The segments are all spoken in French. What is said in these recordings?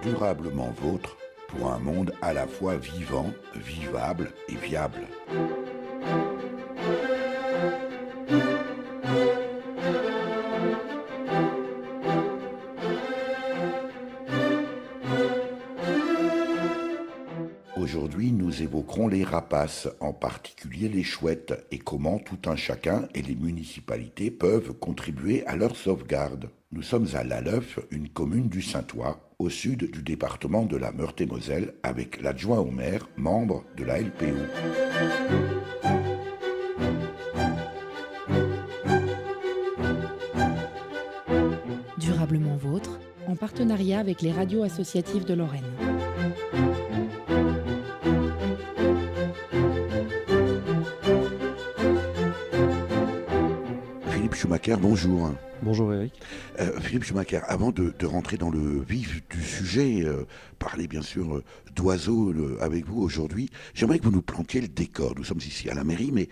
Durablement vôtre pour un monde à la fois vivant, vivable et viable. Aujourd'hui, nous évoquerons les rapaces, en particulier les chouettes, et comment tout un chacun et les municipalités peuvent contribuer à leur sauvegarde. Nous sommes à Lalleuf, une commune du Saintois, au sud du département de la Meurthe-et-Moselle, avec l'adjoint au maire, membre de la LPO. Durablement vôtre, en partenariat avec les radios associatives de Lorraine. Philippe Schumacher, bonjour. Bonjour Eric. Philippe Schumacher, avant de rentrer dans le vif du sujet, parler bien sûr d'oiseaux avec vous aujourd'hui, j'aimerais que vous nous plantiez le décor. Nous sommes ici à la mairie, mais...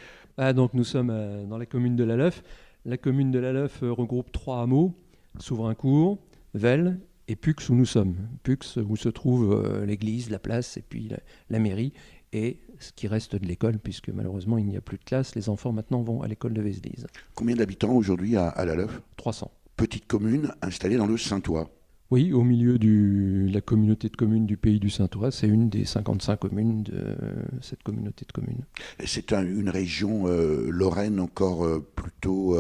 Donc nous sommes dans la commune de Lalleuf. La commune de Lalleuf regroupe 3 hameaux, Souveraincourt, Velle et Pux où nous sommes. Pux où se trouve l'église, la place et puis la mairie et ce qui reste de l'école puisque malheureusement il n'y a plus de classe. Les enfants maintenant vont à l'école de Vézelise. Combien d'habitants aujourd'hui à Lalleuf ? 300. Petite commune installée dans le Saintois. Oui, au milieu de la communauté de communes du pays du Saintois, c'est une des 55 communes de cette communauté de communes. C'est une région lorraine encore plutôt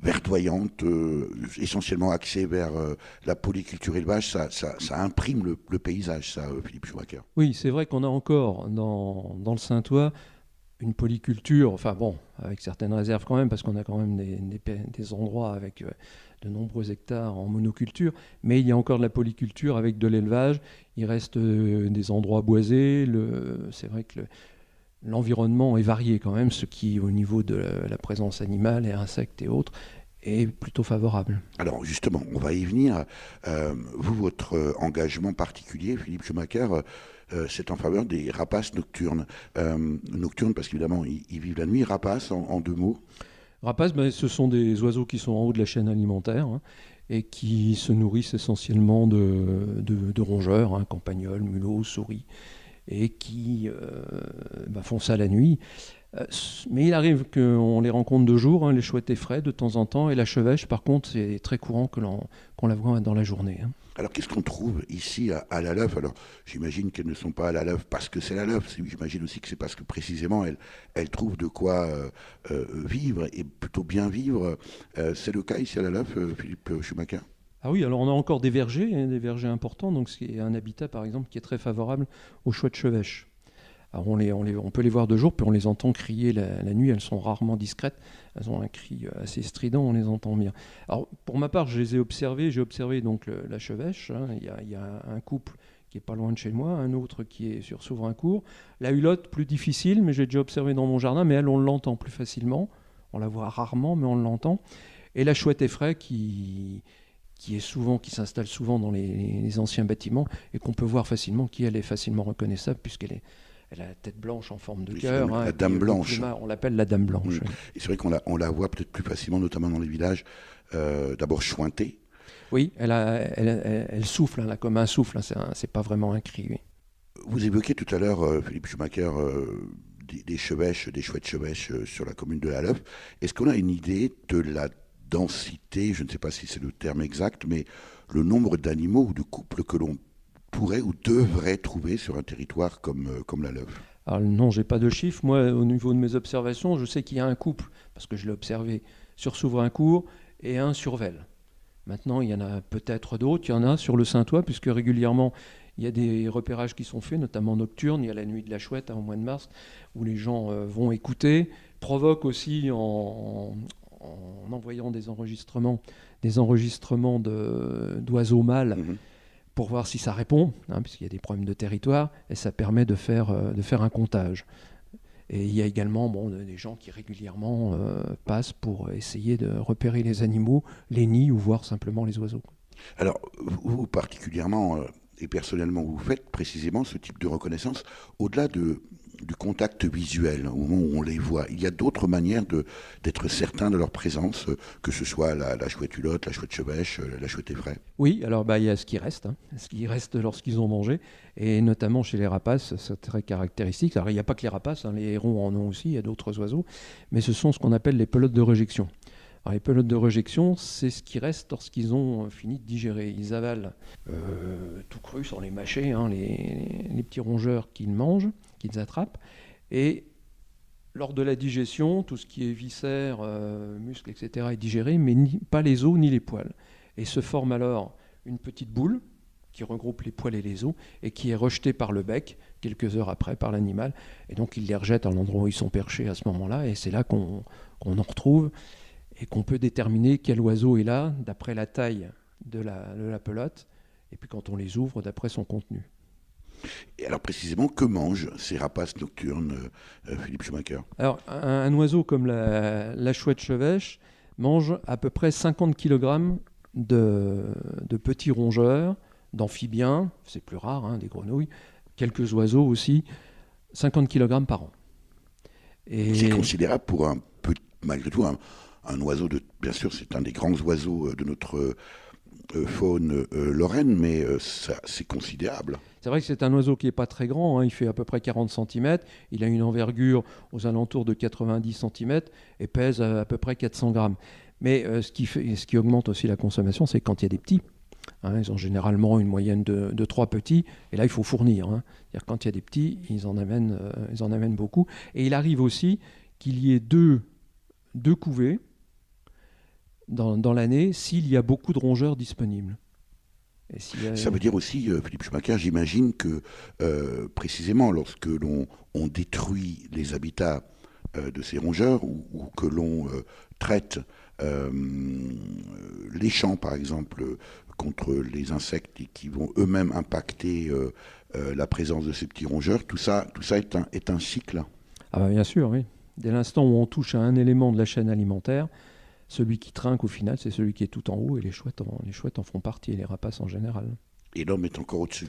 verdoyante, essentiellement axée vers la polyculture élevage. Ça imprime le paysage, ça, Philippe Schumacher. Oui, c'est vrai qu'on a encore dans le Saintois une polyculture, enfin bon, avec certaines réserves quand même, parce qu'on a quand même des endroits avec de nombreux hectares en monoculture, mais il y a encore de la polyculture avec de l'élevage. Il reste des endroits boisés. C'est vrai que l'environnement est varié quand même, ce qui, au niveau de la présence animale et insectes et autres, est plutôt favorable. Alors justement, on va y venir. Vous, votre engagement particulier, Philippe Schumacher, c'est en faveur des rapaces nocturnes. Nocturnes parce qu'évidemment, ils vivent la nuit. Rapaces, en 2 mots. Rapaces, ce sont des oiseaux qui sont en haut de la chaîne alimentaire et qui se nourrissent essentiellement de rongeurs, campagnols, mulots, souris, et qui font ça la nuit. Mais il arrive qu'on les rencontre de jour, les chouettes effraies de temps en temps, et la chevêche, par contre, c'est très courant qu'on la voit dans la journée. Alors qu'est-ce qu'on trouve ici à Lalleuf ? Alors j'imagine qu'elles ne sont pas à Lalleuf parce que c'est Lalleuf, j'imagine aussi que c'est parce que précisément elles trouvent de quoi vivre et plutôt bien vivre. C'est le cas ici à Lalleuf, Philippe Schumacher ? Ah oui, alors on a encore des vergers importants, donc c'est un habitat par exemple qui est très favorable aux chouettes chevêches. Alors on peut les voir de jour, puis on les entend crier la nuit. Elles sont rarement discrètes. Elles ont un cri assez strident, on les entend bien. Alors pour ma part, je les ai observées. J'ai observé donc la chevêche. Il y a un couple qui est pas loin de chez moi, un autre qui est sur Souveraincourt. La hulotte, plus difficile, mais j'ai déjà observé dans mon jardin. Mais elle, on l'entend plus facilement. On la voit rarement, mais on l'entend. Et la chouette effraie qui s'installe souvent dans les anciens bâtiments et qu'on peut voir facilement, elle est facilement reconnaissable puisqu'elle a la tête blanche en forme de cœur. La dame blanche. On l'appelle la dame blanche. Oui. Et c'est vrai qu'on la voit peut-être plus facilement, notamment dans les villages, d'abord chointée. Oui, elle souffle, comme un souffle. C'est pas vraiment un cri. Oui. Vous évoquiez tout à l'heure, Philippe Schumacher, des chevêches, des chouettes chevêches sur la commune de Lalleuf. Est-ce qu'on a une idée de la densité, je ne sais pas si c'est le terme exact, mais le nombre d'animaux ou de couples que l'on pourrait ou devrait trouver sur un territoire comme Lalleuf ? Alors non, j'ai pas de chiffres. Moi, au niveau de mes observations, je sais qu'il y a un couple, parce que je l'ai observé sur Souveraincourt, et un sur Velle. Maintenant, il y en a peut-être d'autres. Il y en a sur le Saintois, puisque régulièrement, il y a des repérages qui sont faits, notamment nocturnes. Il y a la nuit de la chouette au mois de mars, où les gens vont écouter, provoquent aussi en envoyant des enregistrements d'oiseaux mâles pour voir si ça répond, puisqu'il y a des problèmes de territoire, et ça permet de faire un comptage. Et il y a également des gens qui régulièrement passent pour essayer de repérer les animaux, les nids ou voir simplement les oiseaux. Alors, vous particulièrement et personnellement, vous faites précisément ce type de reconnaissance au-delà de du contact visuel au moment où on les voit. Il y a d'autres manières d'être certain de leur présence, que ce soit la chouette hulotte, la chouette chevêche, la chouette effraie. Oui, alors il y a ce qui reste, ce qui reste lorsqu'ils ont mangé, et notamment chez les rapaces, c'est très caractéristique. Alors il n'y a pas que les rapaces, les hérons en ont aussi, il y a d'autres oiseaux, mais ce sont ce qu'on appelle les pelotes de réjection. Alors les pelotes de réjection, c'est ce qui reste lorsqu'ils ont fini de digérer. Ils avalent tout cru sans les mâcher, les petits rongeurs qu'ils mangent, qu'ils attrapent, et lors de la digestion, tout ce qui est viscères, muscles, etc. est digéré, mais pas les os ni les poils. Et se forme alors une petite boule qui regroupe les poils et les os et qui est rejetée par le bec quelques heures après par l'animal. Et donc il les rejette à l'endroit où ils sont perchés à ce moment-là, et c'est là qu'on en retrouve et qu'on peut déterminer quel oiseau est là d'après la taille de la pelote, et puis quand on les ouvre d'après son contenu. Et alors précisément, que mangent ces rapaces nocturnes, Philippe Schumacher? Alors un oiseau comme la chouette chevêche mange à peu près 50 kg de petits rongeurs, d'amphibiens, c'est plus rare, des grenouilles, quelques oiseaux aussi, 50 kg par an. Et c'est considérable pour malgré tout un oiseau bien sûr c'est un des grands oiseaux de notre faune lorraine, mais c'est considérable. C'est vrai que c'est un oiseau qui n'est pas très grand, il fait à peu près 40 cm, il a une envergure aux alentours de 90 cm et pèse à peu près 400 grammes. Mais ce qui augmente aussi la consommation, c'est quand il y a des petits. Ils ont généralement une moyenne de 3 petits, et là il faut fournir. C'est-à-dire quand il y a des petits, ils en amènent beaucoup. Et il arrive aussi qu'il y ait deux couvées dans l'année s'il y a beaucoup de rongeurs disponibles. Ça veut dire aussi, Philippe Schumacher, j'imagine que précisément lorsque on détruit les habitats de ces rongeurs ou que l'on traite les champs, par exemple, contre les insectes et qui vont eux-mêmes impacter la présence de ces petits rongeurs, tout ça est un cycle. Ah bah bien sûr, oui. Dès l'instant où on touche à un élément de la chaîne alimentaire, celui qui trinque au final, c'est celui qui est tout en haut, et les chouettes en font partie, et les rapaces en général. Et l'homme est encore au-dessus.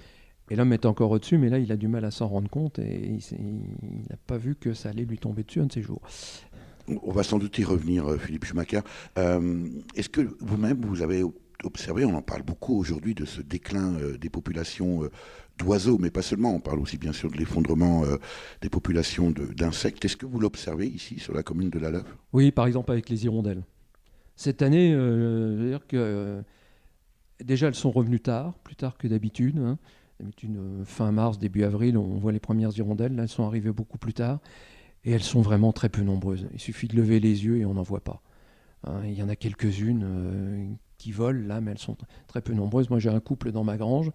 Et l'homme est encore au-dessus, mais là, il a du mal à s'en rendre compte, et il n'a pas vu que ça allait lui tomber dessus un de ces jours. On va sans doute y revenir, Philippe Schumacher. Est-ce que vous-même, vous avez observé, on en parle beaucoup aujourd'hui, de ce déclin des populations d'oiseaux, mais pas seulement, on parle aussi bien sûr de l'effondrement des populations d'insectes. Est-ce que vous l'observez ici, sur la commune de La Leuf? Oui, par exemple avec les hirondelles. Cette année, je veux dire que déjà elles sont revenues tard, plus tard que d'habitude. D'habitude, fin mars, début avril, on voit les premières hirondelles. Là, elles sont arrivées beaucoup plus tard. Et elles sont vraiment très peu nombreuses. Il suffit de lever les yeux et on n'en voit pas. Il y en a quelques-unes qui volent là, mais elles sont très peu nombreuses. Moi, j'ai un couple dans ma grange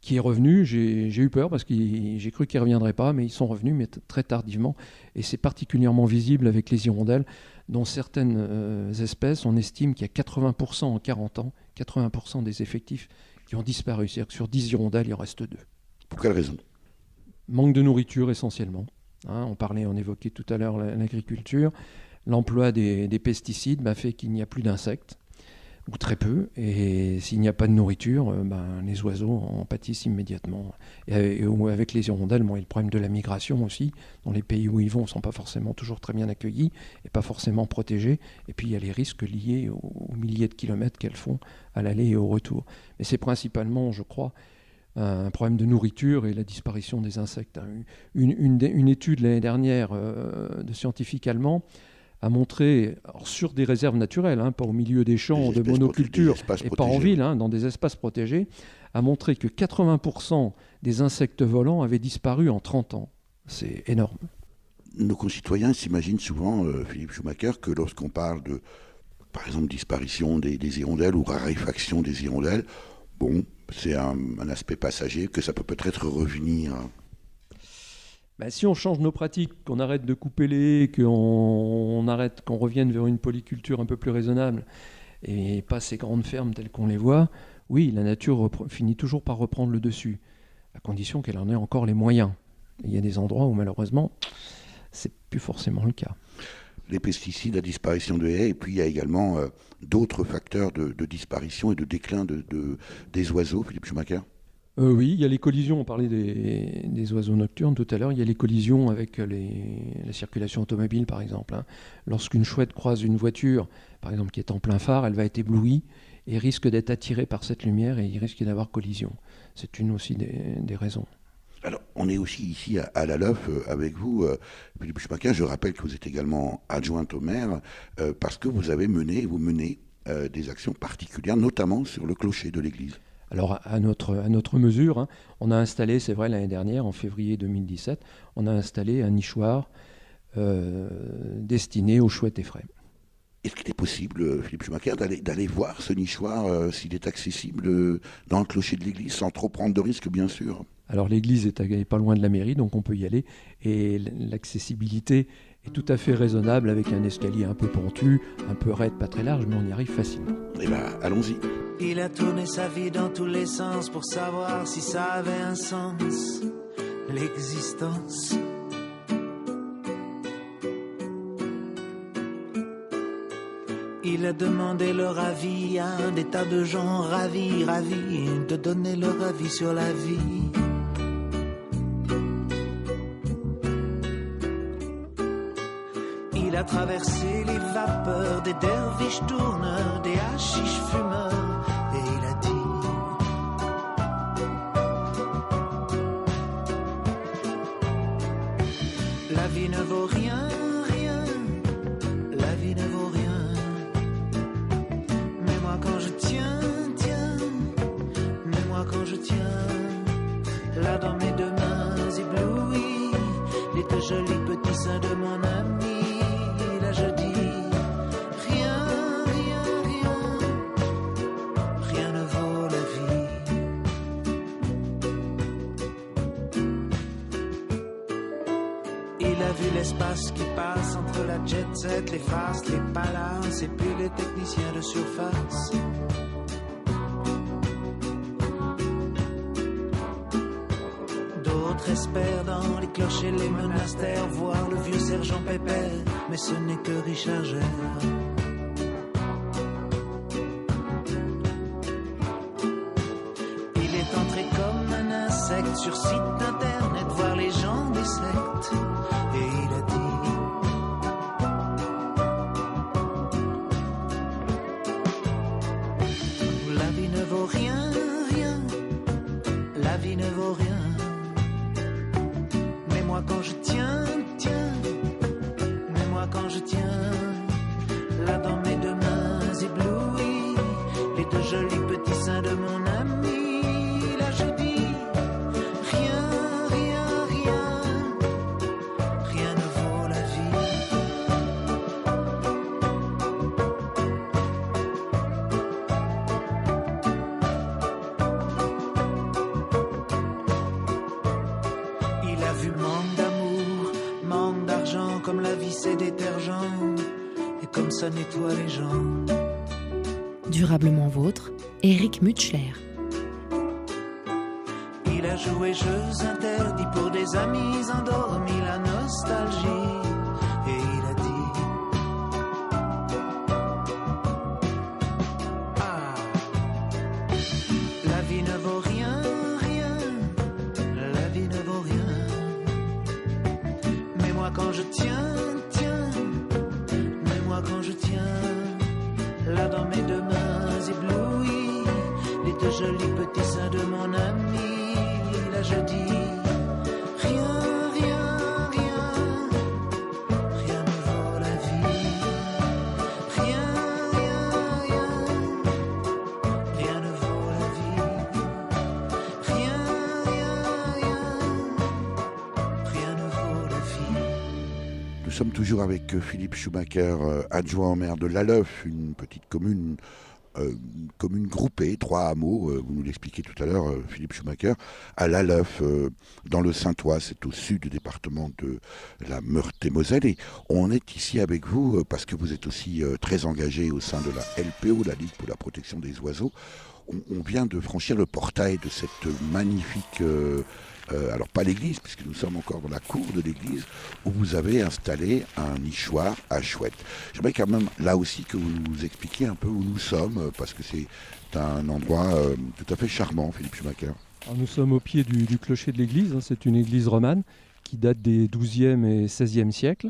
qui est revenu. J'ai eu peur parce que j'ai cru qu'ils ne reviendraient pas, mais ils sont revenus, mais très tardivement. Et c'est particulièrement visible avec les hirondelles, dont certaines espèces, on estime qu'il y a 80% en 40 ans, 80% des effectifs qui ont disparu. C'est-à-dire que sur 10 hirondelles, il en reste 2. Pour quelle raison? Manque de nourriture essentiellement. On évoquait tout à l'heure l'agriculture. L'emploi des pesticides fait qu'il n'y a plus d'insectes, ou très peu, et s'il n'y a pas de nourriture, les oiseaux en pâtissent immédiatement. Et avec les hirondelles, il y a le problème de la migration aussi. Dans les pays où ils vont, ils ne sont pas forcément toujours très bien accueillis et pas forcément protégés. Et puis il y a les risques liés aux milliers de kilomètres qu'elles font à l'aller et au retour. Mais c'est principalement, je crois, un problème de nourriture et la disparition des insectes. Une étude l'année dernière de scientifiques allemands a montré, sur des réserves naturelles, pas au milieu des champs de monoculture et pas en ville, dans des espaces protégés, a montré que 80% des insectes volants avaient disparu en 30 ans. C'est énorme. Nos concitoyens s'imaginent souvent, Philippe Schumacher, que lorsqu'on parle de, par exemple, disparition des hirondelles ou raréfaction des hirondelles, c'est un aspect passager, que ça peut peut-être revenir. Si on change nos pratiques, qu'on arrête de couper les haies, qu'on revienne vers une polyculture un peu plus raisonnable, et pas ces grandes fermes telles qu'on les voit, oui, la nature finit toujours par reprendre le dessus, à condition qu'elle en ait encore les moyens. Et il y a des endroits où malheureusement, c'est plus forcément le cas. Les pesticides, la disparition de haies, et puis il y a également d'autres facteurs de disparition et de déclin des oiseaux, Philippe Schumacher. Oui, il y a les collisions, on parlait des oiseaux nocturnes tout à l'heure, il y a les collisions avec la circulation automobile par exemple, hein. Lorsqu'une chouette croise une voiture, par exemple qui est en plein phare, elle va être éblouie et risque d'être attirée par cette lumière et il risque d'avoir collision. C'est une aussi des raisons. Alors, on est aussi ici à la LOF avec vous, Philippe Schumacher. Je rappelle que vous êtes également adjointe au maire parce que vous menez des actions particulières, notamment sur le clocher de l'église. Alors à notre mesure, hein, on a installé, c'est vrai l'année dernière, en février 2017, on a installé un nichoir destiné aux chouettes effraies. Est-ce qu'il est possible, Philippe Schumacher, d'aller voir ce nichoir, s'il est accessible dans le clocher de l'église, sans trop prendre de risques, bien sûr? Alors l'église est pas loin de la mairie, donc on peut y aller. Et l'accessibilité est tout à fait raisonnable avec un escalier un peu pentu, un peu raide, pas très large, mais on y arrive facilement. Eh bien, allons-y. Il a tourné sa vie dans tous les sens pour savoir si ça avait un sens, l'existence. Il a demandé leur avis à des tas de gens ravis de donner leur avis sur la vie. Il a traversé les vapeurs des derviches tourneurs, des hachiches fumeurs, et il a dit: la vie ne vaut rien, rien, la vie ne vaut rien. Mais moi quand je tiens, mais moi quand je tiens, là dans mes deux mains éblouies, les deux jolis petits seins de mon ami. Je dis rien, rien, rien, rien ne vaut la vie. Il a vu l'espace qui passe entre la jet set, les faces, les palaces et puis les techniciens de surface. D'autres espèrent dans les clochers, les monastères, voir le vieux sergent Pépère, mais ce n'est que Richard Gere. Il est entré comme un insecte sur site internet, voir les gens des sectes, et il a dit: la vie ne vaut rien, rien, la vie ne vaut rien. Mais moi quand je tiens, mais moi quand je tiens, là dans mes deux mains éblouies, les deux jolis petits seins de mon ami, là je dis rien, rien, rien, rien ne vaut la vie. Il a vu manque d'amour, manque d'argent, comme la vie c'est détergent, et comme ça nettoie les gens. Durablement vôtre, Éric Mutschler. Il a joué jeux interdits pour des amis endormis, la nostalgie, et il a dit: ah, la vie ne vaut rien, rien, la vie ne vaut rien. Mais moi quand je tiens, mais moi quand je tiens, là dans mes deux mains éblouies, les deux jolis petits seins de mon ami, là je dis rien, rien, rien, rien ne vaut la vie. Rien, rien, rien, rien ne vaut la vie. Rien, rien, rien, rien ne vaut la vie. Nous sommes toujours avec Philippe Schumacher, adjoint au maire de Lalleuf, une petite commune groupée, 3 hameaux, vous nous l'expliquez tout à l'heure, Philippe Schumacher, à Lalleuf, dans le Saintois, c'est au sud du département de la Meurthe-et-Moselle. Et on est ici avec vous parce que vous êtes aussi très engagé au sein de la LPO, la Ligue pour la protection des oiseaux. On vient de franchir le portail de cette magnifique... alors pas l'église, puisque nous sommes encore dans la cour de l'église, où vous avez installé un nichoir à chouettes. J'aimerais quand même, là aussi, que vous nous expliquiez un peu où nous sommes, parce que c'est un endroit tout à fait charmant, Philippe Schumacher. Alors, nous sommes au pied du clocher de l'église. C'est une église romane qui date des XIIe et XVIe siècles.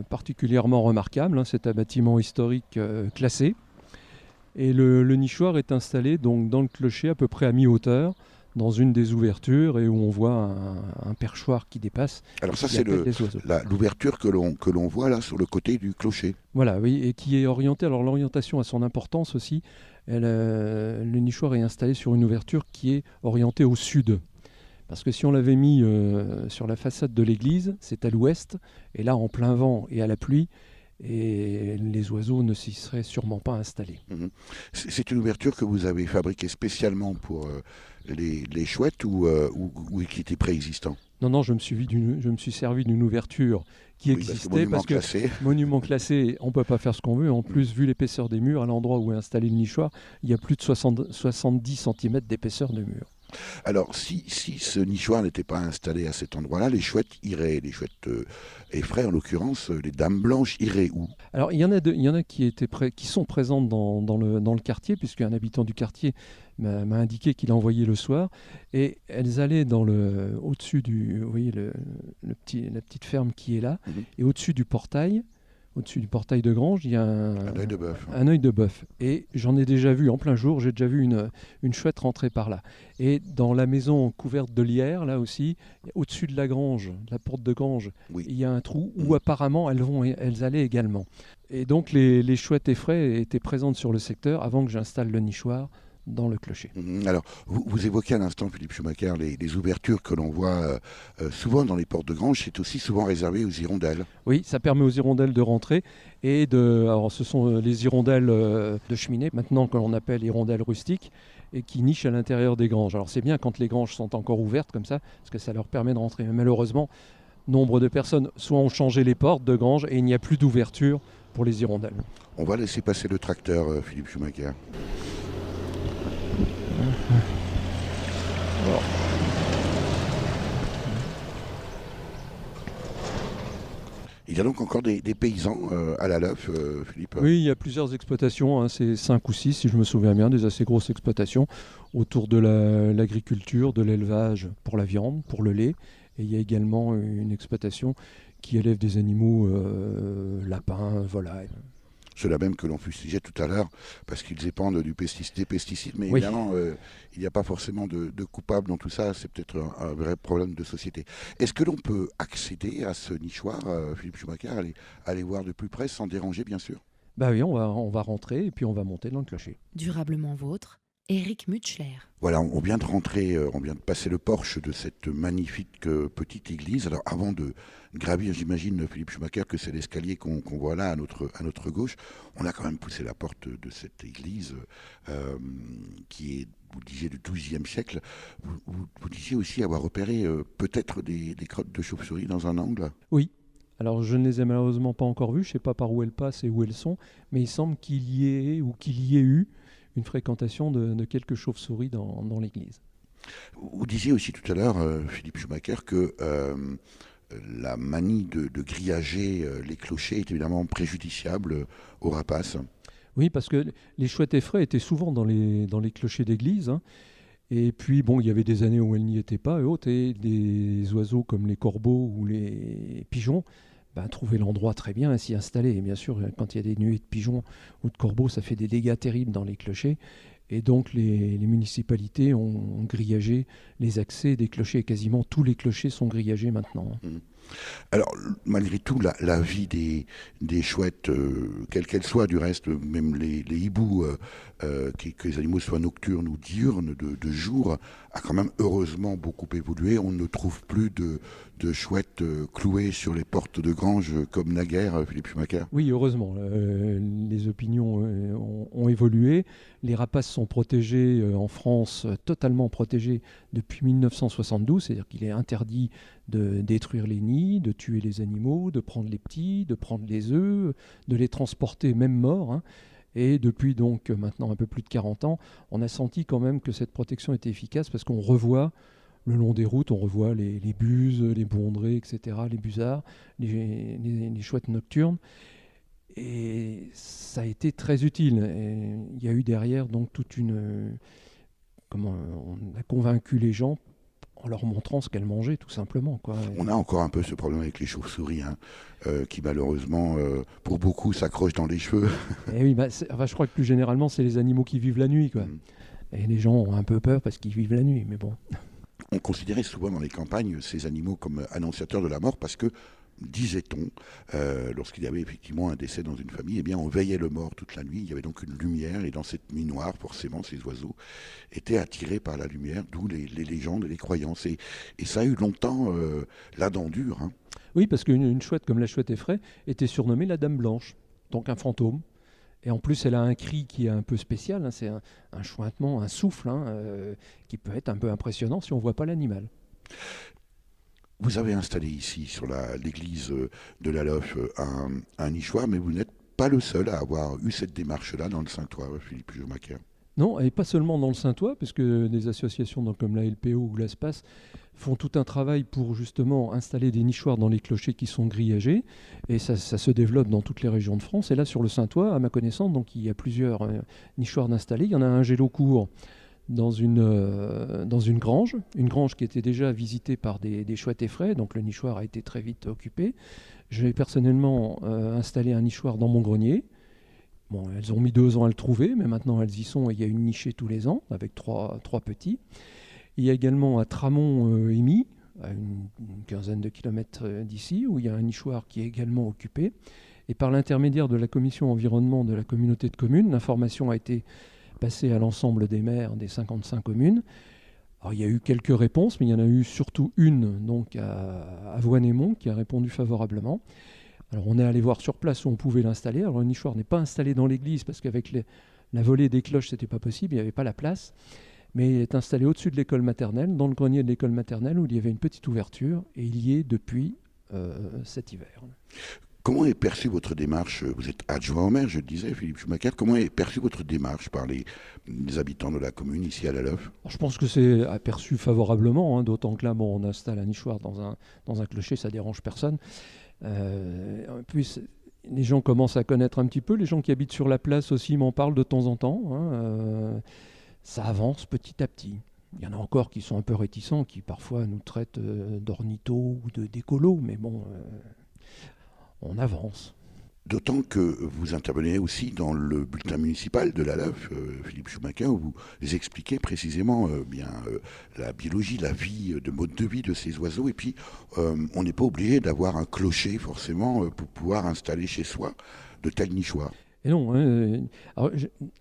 Particulièrement remarquable. C'est un bâtiment historique classé. Et le nichoir est installé donc dans le clocher à peu près à mi-hauteur, dans une des ouvertures, et où on voit un perchoir qui dépasse. Alors ça, c'est l'ouverture que l'on voit là sur le côté du clocher. Voilà, oui, et qui est orientée. Alors l'orientation a son importance aussi. Le nichoir est installé sur une ouverture qui est orientée au sud. Parce que si on l'avait mis sur la façade de l'église, c'est à l'ouest, et là en plein vent et à la pluie, et les oiseaux ne s'y seraient sûrement pas installés. C'est une ouverture que vous avez fabriquée spécialement pour les chouettes ou qui était préexistant? Non, je me suis servi d'une ouverture qui existait parce que monument classé, on ne peut pas faire ce qu'on veut. En plus, vu l'épaisseur des murs, à l'endroit où est installé le nichoir, il y a plus de 70 cm d'épaisseur de mur. Alors, si ce nichoir n'était pas installé à cet endroit-là, les chouettes iraient, les chouettes effraies en l'occurrence, les dames blanches iraient où? Alors, il y en a qui sont présentes dans le quartier, puisqu'un habitant du quartier m'a indiqué qu'il envoyait le soir, et elles allaient au-dessus vous voyez la petite ferme qui est là, et au-dessus du portail de grange, il y a un œil de bœuf. Un œil de bœuf. Et j'en ai déjà vu en plein jour, j'ai déjà vu une chouette rentrer par là. Et dans la maison couverte de lierre, là aussi, au-dessus de la grange, la porte de grange, il y a un trou où apparemment elles allaient également. Et donc les chouettes effraies étaient présentes sur le secteur avant que j'installe le nichoir dans le clocher. Alors, vous évoquez à l'instant, Philippe Schumacher, les ouvertures que l'on voit souvent dans les portes de grange, c'est aussi souvent réservé aux hirondelles. Oui, ça permet aux hirondelles de rentrer. Alors, ce sont les hirondelles de cheminée, maintenant que l'on appelle hirondelles rustiques, et qui nichent à l'intérieur des granges. Alors, c'est bien quand les granges sont encore ouvertes comme ça, parce que ça leur permet de rentrer. Mais malheureusement, nombre de personnes soit ont changé les portes de grange et il n'y a plus d'ouverture pour les hirondelles. On va laisser passer le tracteur, Philippe Schumacher. Alors. Il y a donc encore des paysans à la Leuf, Philippe? Oui, il y a plusieurs exploitations, c'est 5 ou 6 si je me souviens bien, des assez grosses exploitations autour de l'agriculture, de l'élevage pour la viande, pour le lait. Et il y a également une exploitation qui élève des animaux, lapins, volailles. Ceux-là même que l'on fustigeait tout à l'heure, parce qu'ils épandent des pesticides, mais évidemment, il n'y a pas forcément de coupables dans tout ça, c'est peut-être un vrai problème de société. Est-ce que l'on peut accéder à ce nichoir, Philippe Schumacher, aller voir de plus près, sans déranger, bien sûr? Bah oui, on va rentrer et puis on va monter dans le clocher. Durablement vôtre, Éric Mutschler. Voilà, on vient de rentrer, on vient de passer le porche de cette magnifique petite église. Alors avant de gravir, j'imagine, Philippe Schumacher, que c'est l'escalier qu'on voit là à notre gauche. On a quand même poussé la porte de cette église qui est, vous disiez, du XIIe siècle. Vous disiez aussi avoir repéré peut-être des crottes de chauve-souris dans un angle? Oui. Alors je ne les ai malheureusement pas encore vues, je ne sais pas par où elles passent et où elles sont, mais il semble qu'il y ait eu une fréquentation de quelques chauves-souris dans l'église. Vous disiez aussi tout à l'heure, Philippe Schumacher, que la manie de grillager les clochers est évidemment préjudiciable aux rapaces. Oui, parce que les chouettes effraies étaient souvent dans les clochers d'église. Et puis, bon, il y avait des années où elles n'y étaient pas, et des oiseaux comme les corbeaux ou les pigeons trouvaient l'endroit très bien à s'y installer. Et bien sûr, quand il y a des nuées de pigeons ou de corbeaux, ça fait des dégâts terribles dans les clochers. Et donc, les municipalités ont grillagé les accès des clochers. Et quasiment tous les clochers sont grillagés maintenant. Alors, malgré tout, la vie des chouettes, quelle qu'elle soit, du reste, même les hiboux, que les animaux soient nocturnes ou diurnes, de jour, a quand même heureusement beaucoup évolué. On ne trouve plus de chouettes clouées sur les portes de grange comme naguère, Philippe Schumacher. Oui, heureusement. Les opinions ont évolué. Les rapaces sont protégés en France, totalement protégés depuis 1972, c'est-à-dire qu'il est interdit de détruire les nids, de tuer les animaux, de prendre les petits, de prendre les œufs, de les transporter même morts. Et depuis donc maintenant un peu plus de 40 ans, on a senti quand même que cette protection était efficace parce qu'on revoit le long des routes, on revoit les buses, les bondrées, etc., les busards, les chouettes nocturnes. Et ça a été très utile. Et il y a eu derrière donc toute une on a convaincu les gens en leur montrant ce qu'elles mangeaient, tout simplement, quoi. On a encore un peu ce problème avec les chauves-souris, qui malheureusement, pour beaucoup, s'accrochent dans les cheveux. Et oui, je crois que plus généralement, c'est les animaux qui vivent la nuit, quoi. Et les gens ont un peu peur parce qu'ils vivent la nuit, mais bon. On considérait souvent dans les campagnes ces animaux comme annonciateurs de la mort parce que, disait-on, lorsqu'il y avait effectivement un décès dans une famille, eh bien on veillait le mort toute la nuit, il y avait donc une lumière, et dans cette nuit noire, forcément, ces oiseaux étaient attirés par la lumière, d'où les légendes et les croyances. Et ça a eu longtemps la dent dure. Oui, parce qu'une chouette comme la chouette effraie était surnommée la Dame Blanche, donc un fantôme. Et en plus, elle a un cri qui est un peu spécial, c'est un chointement, un souffle, qui peut être un peu impressionnant si on ne voit pas l'animal. Vous avez installé ici, sur l'église de la Loeuf, un nichoir, mais vous n'êtes pas le seul à avoir eu cette démarche-là dans le Saintois, Philippe Schumacher. Non, et pas seulement dans le Saintois, parce que des associations comme la LPO ou l'ASPAS font tout un travail pour justement installer des nichoirs dans les clochers qui sont grillagés, et ça se développe dans toutes les régions de France. Et là, sur le Saintois, à ma connaissance, donc, il y a plusieurs nichoirs d'installer. Il y en a un Gélocourt dans une grange qui était déjà visitée par des chouettes effraies, donc le nichoir a été très vite occupé. J'ai personnellement installé un nichoir dans mon grenier. Bon, elles ont mis 2 ans à le trouver, mais maintenant elles y sont et il y a une nichée tous les ans avec trois petits. Il y a également à Tramont-Émy, à une quinzaine de kilomètres d'ici, où il y a un nichoir qui est également occupé. Et par l'intermédiaire de la commission environnement de la communauté de communes, l'information a été passée à l'ensemble des maires des 55 communes. Alors, il y a eu quelques réponses, mais il y en a eu surtout une donc à Voine-et-Mont qui a répondu favorablement. Alors on est allé voir sur place où on pouvait l'installer. Alors le nichoir n'est pas installé dans l'église parce qu'avec la volée des cloches, c'était pas possible, il n'y avait pas la place. Mais il est installé au-dessus de l'école maternelle, dans le grenier de l'école maternelle où il y avait une petite ouverture et il y est depuis cet hiver. Comment est perçue votre démarche? Vous êtes adjoint au maire, je le disais, Philippe Schumacher. Comment est perçue votre démarche par les habitants de la commune ici à la Loeuf? Je pense que c'est aperçu favorablement, d'autant que là, on installe un nichoir dans un clocher, ça dérange personne. Puis les gens commencent à connaître un petit peu, les gens qui habitent sur la place aussi m'en parlent de temps en temps. Ça avance petit à petit. Il y en a encore qui sont un peu réticents, qui parfois nous traitent d'ornithos ou d'écolos, mais bon, on avance. D'autant que vous intervenez aussi dans le bulletin municipal de la Loeuf, Philippe Schumacher, où vous expliquez précisément la biologie, la vie, de mode de vie de ces oiseaux. Et puis, on n'est pas obligé d'avoir un clocher forcément pour pouvoir installer chez soi de tels nichoirs. Et non, alors,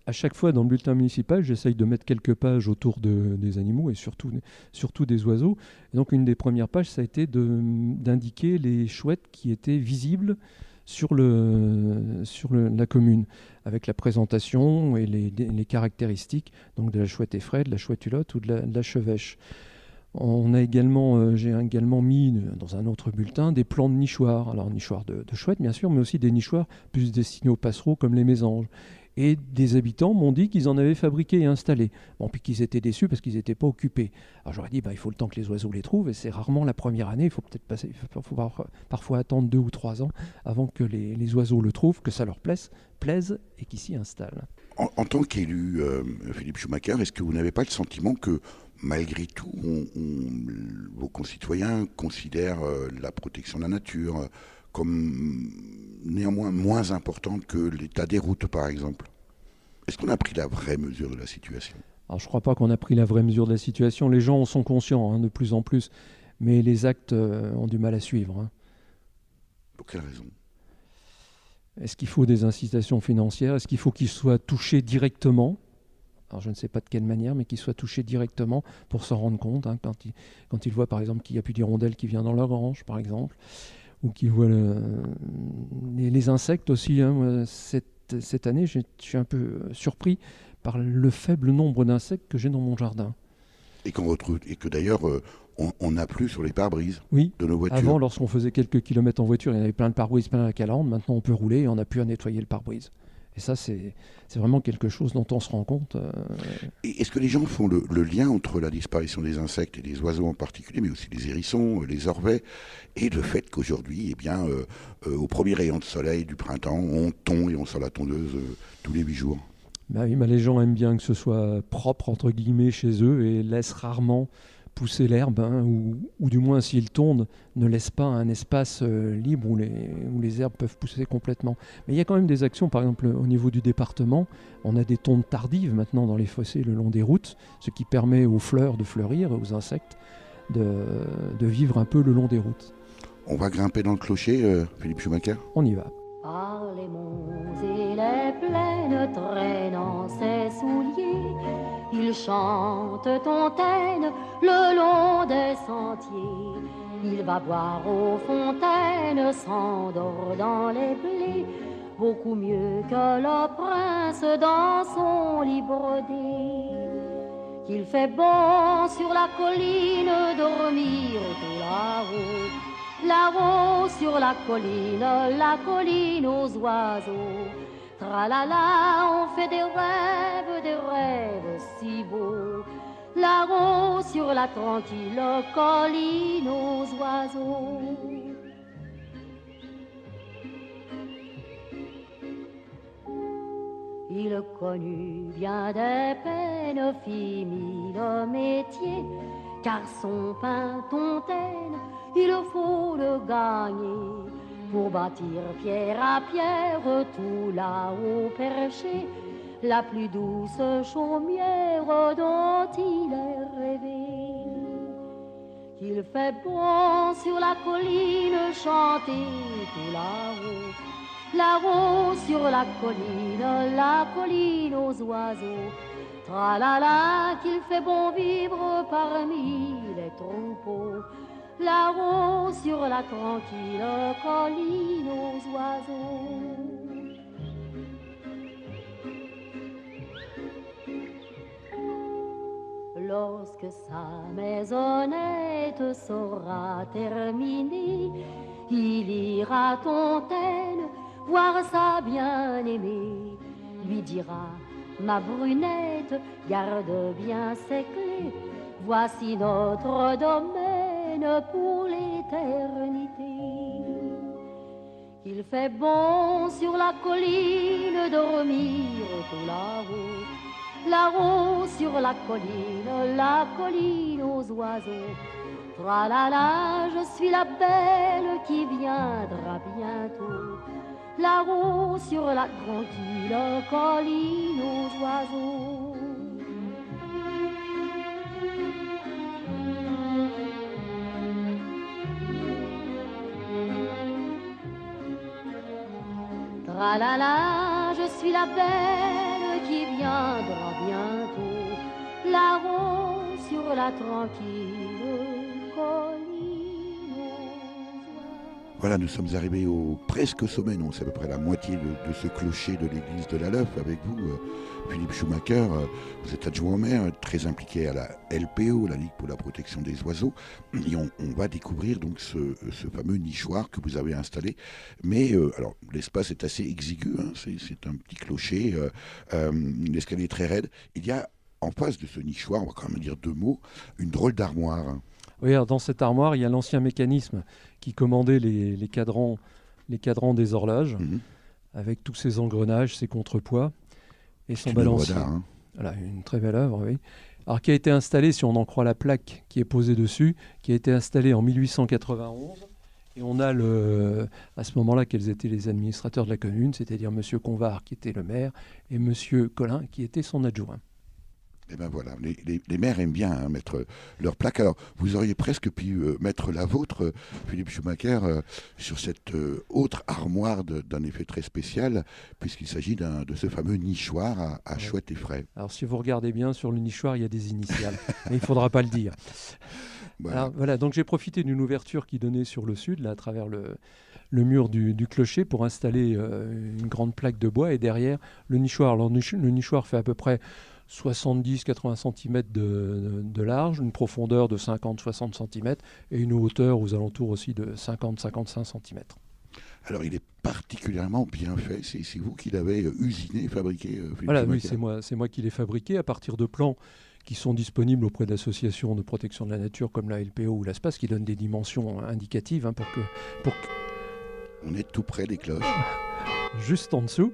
à chaque fois dans le bulletin municipal, j'essaye de mettre quelques pages autour des animaux et surtout des oiseaux. Et donc une des premières pages, ça a été d'indiquer les chouettes qui étaient visibles sur la commune, avec la présentation et les caractéristiques donc de la chouette effraie, de la chouette hulotte ou de la chevêche. J'ai également mis dans un autre bulletin des plans de nichoirs. Alors nichoirs de chouettes bien sûr, mais aussi des nichoirs plus destinés aux passereaux comme les mésanges. Et des habitants m'ont dit qu'ils en avaient fabriqué et installé. Bon, puis qu'ils étaient déçus parce qu'ils n'étaient pas occupés. Alors j'aurais dit, il faut le temps que les oiseaux les trouvent, et c'est rarement la première année. Il faut parfois attendre 2 ou 3 ans avant que les oiseaux le trouvent, que ça leur plaise et qu'ils s'y installent. En tant qu'élu, Philippe Schumacher, est-ce que vous n'avez pas le sentiment que malgré tout, vos concitoyens considèrent la protection de la nature comme néanmoins moins importante que l'état des routes, par exemple? Est-ce qu'on a pris la vraie mesure de la situation? Alors, je ne crois pas qu'on a pris la vraie mesure de la situation. Les gens en sont conscients de plus en plus, mais les actes ont du mal à suivre. Pour quelle raison? Est-ce qu'il faut des incitations financières? Est-ce qu'il faut qu'ils soient touchés directement? Alors je ne sais pas de quelle manière, mais qu'ils soient touchés directement pour s'en rendre compte. Quand ils voient par exemple qu'il n'y a plus d'hirondelle qui vient dans leur grange, par exemple, ou qu'ils voient les insectes aussi. Cette année, je suis un peu surpris par le faible nombre d'insectes que j'ai dans mon jardin. Et que d'ailleurs, on n'a plus sur les pare-brises de nos voitures. Avant, lorsqu'on faisait quelques kilomètres en voiture, il y avait plein de pare-brises, plein de calandres. Maintenant, on peut rouler et on n'a plus à nettoyer le pare-brise. Et ça, c'est vraiment quelque chose dont on se rend compte. Et est-ce que les gens font le lien entre la disparition des insectes et des oiseaux en particulier, mais aussi les hérissons, les orvets, et le fait qu'aujourd'hui, au premier rayon de soleil du printemps, on tond et on sort la tondeuse tous les 8 jours? Bah oui, les gens aiment bien que ce soit propre, entre guillemets, chez eux et laissent rarement pousser l'herbe, ou du moins s'ils tondent, ne laissent pas un espace libre où les herbes peuvent pousser complètement. Mais il y a quand même des actions, par exemple au niveau du département, on a des tondes tardives maintenant dans les fossés le long des routes, ce qui permet aux fleurs de fleurir, aux insectes de vivre un peu le long des routes. On va grimper dans le clocher, Philippe Schumacher ? On y va. Par les monts et les plaines traînant ses souliers, il chante Tontaine le long des sentiers. Il va boire aux fontaines, s'endort dans les blés, beaucoup mieux que le prince dans son lit brodé. Qu'il fait bon sur la colline dormir tout là-haut. Là-haut sur la colline aux oiseaux. Tralala, on fait des rêves si beaux. Là-haut sur la tranquille colline aux oiseaux. Il connut bien des peines, fit mille métiers, car son pain Tontaine, il faut le gagner pour bâtir pierre à pierre tout là-haut perché, la plus douce chaumière dont il est rêvé. Qu'il fait bon sur la colline chanter tout là-haut, là-haut sur la colline aux oiseaux. Tralala, qu'il fait bon vivre parmi les troupeaux. Là-haut sur la tranquille colline aux oiseaux. Lorsque sa maisonnette sera terminée, il ira à Tontaine voir sa bien-aimée, lui dira: ma brunette, garde bien ses clés, voici notre domaine pour l'éternité. Il fait bon sur la colline dormir tout là-haut, là-haut sur la colline aux oiseaux. Tralala, je suis la belle qui viendra bientôt, là-haut sur la tranquille colline aux oiseaux. Tralala, je suis la belle qui viendra bientôt, là-haut sur la tranquille colline aux oiseaux. Voilà, nous sommes arrivés presque au sommet, non, c'est à peu près la moitié de ce clocher de l'église de la Leuf avec vous, Philippe Schumacher. Vous êtes adjoint au maire, très impliqué à la LPO, la Ligue pour la protection des oiseaux, et on va découvrir donc ce fameux nichoir que vous avez installé. Mais alors l'espace est assez exigu, hein, c'est un petit clocher, l'escalier est très raide. Il y a en face de ce nichoir, on va quand même dire deux mots, une drôle d'armoire. Oui, alors dans cette armoire, il y a l'ancien mécanisme qui commandait les cadrans des horloges, avec tous ces engrenages, ces contrepoids et son balancier. Hein. Voilà, une très belle œuvre, oui. Alors qui a été installée, si on en croit la plaque qui est posée dessus, qui a été installée en 1891. Et on a à ce moment-là, quels étaient les administrateurs de la commune, c'est-à-dire M. Convar qui était le maire et M. Collin qui était son adjoint. Et ben voilà, les maires aiment bien mettre leur plaque. Alors, vous auriez presque pu mettre la vôtre, Philippe Schumacher, sur cette autre armoire d'un effet très spécial, puisqu'il s'agit de ce fameux nichoir à chouette et frais. Alors, si vous regardez bien, sur le nichoir, il y a des initiales, mais il ne faudra pas le dire. Voilà. Alors, voilà, donc j'ai profité d'une ouverture qui donnait sur le sud, là, à travers le mur du clocher, pour installer une grande plaque de bois, et derrière, le nichoir. Alors, le nichoir fait à peu près 70-80 cm de large, une profondeur de 50-60 cm et une hauteur aux alentours aussi de 50-55 cm. Alors il est particulièrement bien fait, c'est vous qui l'avez usiné, fabriqué, Voilà, oui, c'est moi qui l'ai fabriqué à partir de plans qui sont disponibles auprès d'associations de protection de la nature comme la LPO ou l'ASPAS, qui donnent des dimensions indicatives pour que... On est tout près des cloches. Juste en dessous,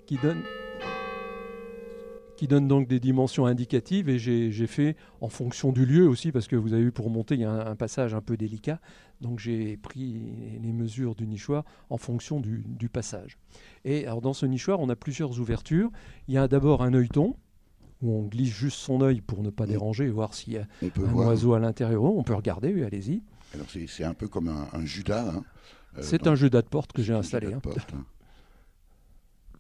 qui donne... qui donne donc des dimensions indicatives, et j'ai fait en fonction du lieu aussi, parce que vous avez vu, pour monter, il y a un passage un peu délicat, donc j'ai pris les mesures du nichoir en fonction du passage. Et alors dans ce nichoir, on a plusieurs ouvertures. Il y a d'abord un œilleton, où on glisse juste son œil pour ne pas déranger et voir s'il y a oiseau à l'intérieur. On peut regarder, oui, allez-y. Alors c'est un peu comme un Judas. Hein, c'est un Judas de porte que j'ai installé.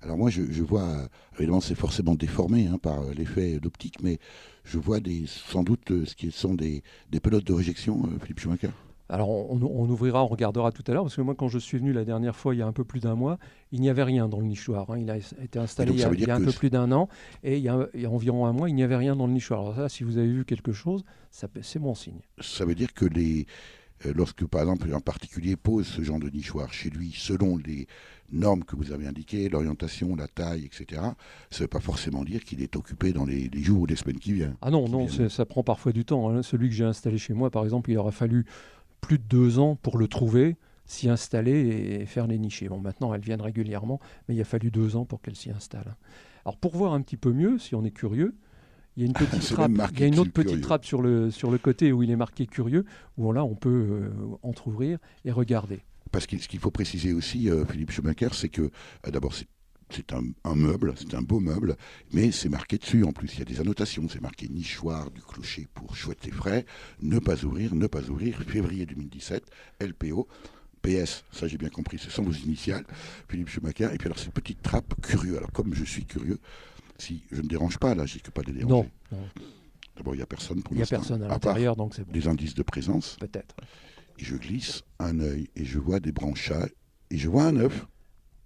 Alors moi, je vois, évidemment, c'est forcément déformé par l'effet d'optique, mais je vois sans doute ce qui sont des pelotes de réjection, Philippe Schumacher. Alors on ouvrira, on regardera tout à l'heure, parce que moi, quand je suis venu la dernière fois, il y a un peu plus d'un mois, il n'y avait rien dans le nichoir. Il a été installé il y a un peu plus d'un an, et il y a environ un mois, il n'y avait rien dans le nichoir. Alors ça, si vous avez vu quelque chose, c'est bon signe. Ça veut dire que lorsque, par exemple, un particulier pose ce genre de nichoir chez lui, selon les normes que vous avez indiquées, l'orientation, la taille, etc., ça ne veut pas forcément dire qu'il est occupé dans les jours ou les semaines qui viennent. Ah non, ça prend parfois du temps. Celui que j'ai installé chez moi, par exemple, il aura fallu plus de 2 ans pour le trouver, s'y installer et faire les nichés. Bon, maintenant, elles viennent régulièrement, mais il a fallu 2 ans pour qu'elles s'y installent. Alors, pour voir un petit peu mieux, si on est curieux, il y a une petite trappe. Il y a une autre petite trappe sur le côté où il est marqué curieux, où là, on peut entrouvrir et regarder. Parce que ce qu'il faut préciser aussi, Philippe Schumacher, c'est que d'abord, c'est un meuble, c'est un beau meuble, mais c'est marqué dessus en plus. Il y a des annotations, c'est marqué nichoir du clocher pour Chouette et Frais, ne pas ouvrir, février 2017, LPO. PS, ça j'ai bien compris, c'est sans vos initiales, Philippe Schumacher. Et puis alors, cette petite trappe, curieux. Alors, comme je suis curieux, si je ne dérange pas, là, je risque pas de déranger. Non. D'abord, il n'y a personne pour l'instant. Il n'y a personne à l'intérieur, donc c'est bon. Des indices de présence. Peut-être. Et je glisse un œil et je vois des branchages et je vois un œuf.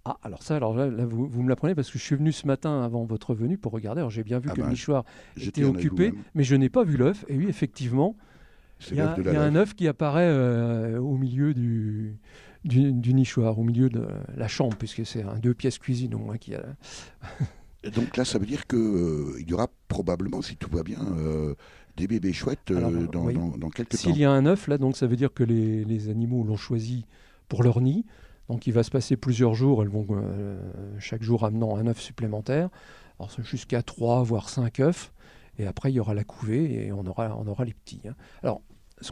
Ah, alors là vous me l'apprenez, parce que je suis venu ce matin avant votre venue pour regarder. Alors j'ai bien vu que le nichoir était occupé, mais je n'ai pas vu l'œuf. Et oui, effectivement, il y a un œuf qui apparaît au milieu du nichoir, au milieu de la chambre, puisque c'est un 2 pièces cuisine au moins qui a... Donc là, ça veut dire qu'il y aura probablement, si tout va bien, des bébés chouettes dans quelques temps. S'il y a un œuf, là, donc ça veut dire que les animaux l'ont choisi pour leur nid. Donc il va se passer plusieurs jours, elles vont chaque jour amenant un œuf supplémentaire. Alors c'est jusqu'à 3 voire 5 œufs. Et après il y aura la couvée et on aura les petits. Alors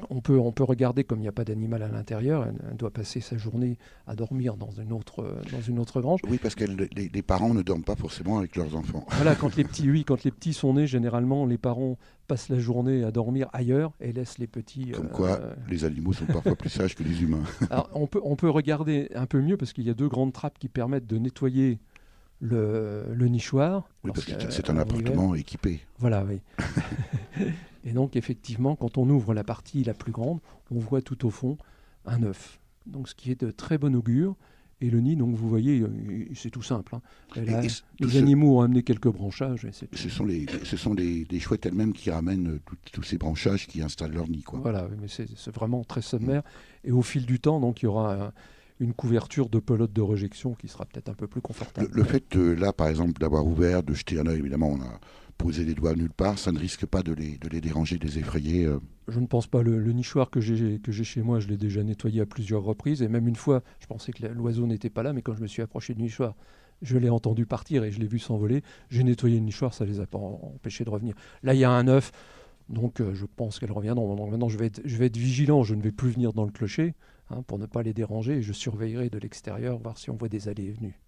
on peut regarder, comme il n'y a pas d'animal à l'intérieur, elle doit passer sa journée à dormir dans une autre grange. Oui, parce que les parents ne dorment pas forcément avec leurs enfants. Voilà, quand les petits sont nés, généralement les parents passent la journée à dormir ailleurs et laissent les petits... Comme quoi, les animaux sont parfois plus sages que les humains. Alors on peut regarder un peu mieux, parce qu'il y a 2 grandes trappes qui permettent de nettoyer le nichoir. Oui, parce que c'est un appartement équipé. Voilà, oui. Et donc, effectivement, quand on ouvre la partie la plus grande, on voit tout au fond un œuf. Donc, ce qui est de très bon augure. Et le nid, donc vous voyez, c'est tout simple. Les animaux ont amené quelques branchages. Et ce sont des chouettes elles-mêmes qui ramènent tous ces branchages, qui installent leur nid, quoi. Voilà, mais c'est vraiment très sommaire. Et au fil du temps, donc, il y aura une couverture de pelote de réjection qui sera peut-être un peu plus confortable. Le fait, là, par exemple, d'avoir ouvert, de jeter un œil, évidemment, on a posé les doigts nulle part, ça ne risque pas de les déranger, de les effrayer. Je ne pense pas. Le nichoir que j'ai chez moi, je l'ai déjà nettoyé à plusieurs reprises. Et même une fois, je pensais que l'oiseau n'était pas là, mais quand je me suis approché du nichoir, je l'ai entendu partir et je l'ai vu s'envoler. J'ai nettoyé le nichoir, ça ne les a pas empêchés de revenir. Là, il y a un œuf, donc je pense qu'elles reviendront. Donc maintenant, je vais être vigilant, je ne vais plus venir dans le clocher pour ne pas les déranger. Et je surveillerai de l'extérieur, voir si on voit des allées et venues.